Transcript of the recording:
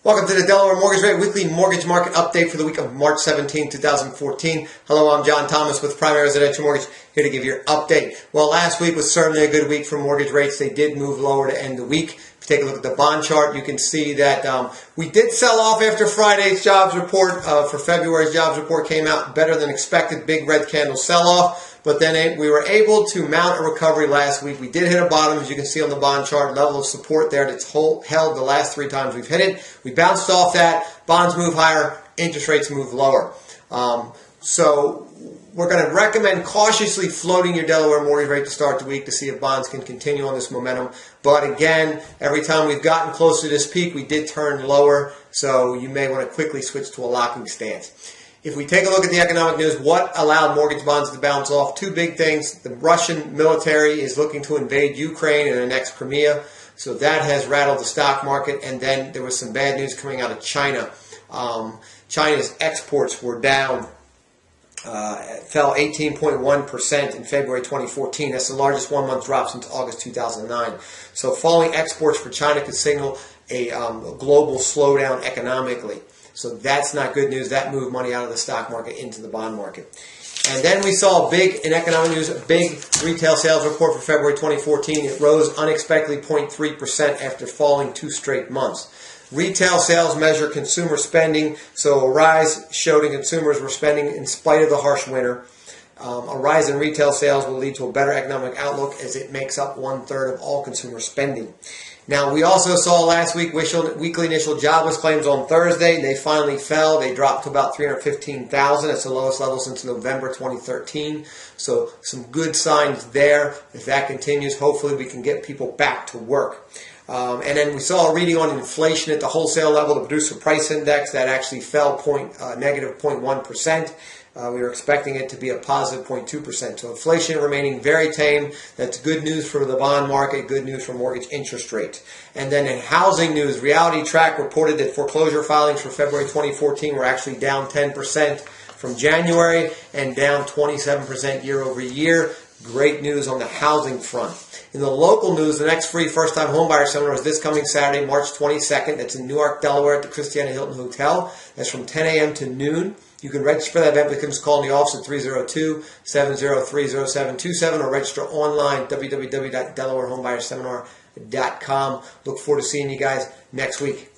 Welcome to the Delaware Mortgage Rate Weekly Mortgage Market Update for the week of March 17, 2014. Hello, I'm John Thomas with Primary Residential Mortgage, here to give you your update. Well, last week was certainly a good week for mortgage rates. They did move lower to end the week. If you take a look at the bond chart, you can see that we did sell off after Friday's jobs report. For February's jobs report came out better than expected, big red candle sell-off. But then we were able to mount a recovery last week. We did hit a bottom, as you can see on the bond chart, level of support there that's held the last 3 times we've hit it. We bounced off that. Bonds move higher. Interest rates move lower. So we're going to recommend cautiously floating your Delaware mortgage rate to start the week to see if bonds can continue on this momentum. But again, every time we've gotten close to this peak, we did turn lower. So you may want to quickly switch to a locking stance. If we take a look at the economic news, what allowed mortgage bonds to bounce off? 2 big things. The Russian military is looking to invade Ukraine and annex Crimea. So that has rattled the stock market. And then there was some bad news coming out of China. China's exports were down, fell 18.1% in February 2014. That's the largest one-month drop since August 2009. So falling exports for China could signal a global slowdown economically. So that's not good news. That moved money out of the stock market into the bond market. And then we saw in economic news, a big retail sales report for February 2014. It rose unexpectedly 0.3% after falling 2 straight months. Retail sales measure consumer spending, so a rise showed in consumers were spending in spite of the harsh winter. A rise in retail sales will lead to a better economic outlook as it makes up 1/3 of all consumer spending. Now, we also saw last week weekly initial jobless claims on Thursday. They finally fell. They dropped to about 315,000. That's the lowest level since November 2013. So some good signs there. If that continues, hopefully we can get people back to work. And then we saw a reading on inflation at the wholesale level, the producer price index, that actually fell negative 0.1%. We were expecting it to be a positive 0.2%. So inflation remaining very tame. That's good news for the bond market, good news for mortgage interest rates. And then in housing news, RealtyTrac reported that foreclosure filings for February 2014 were actually down 10% from January and down 27% year over year. Great news on the housing front. In the local news, the next free first-time homebuyer seminar is this coming Saturday, March 22nd. That's in Newark, Delaware at the Christiana Hilton Hotel. That's from 10 a.m. to noon. You can register for that event. You can just call in the office at 302-703-0727 or register online at www.delawarehomebuyerSeminar.com. Look forward to seeing you guys next week.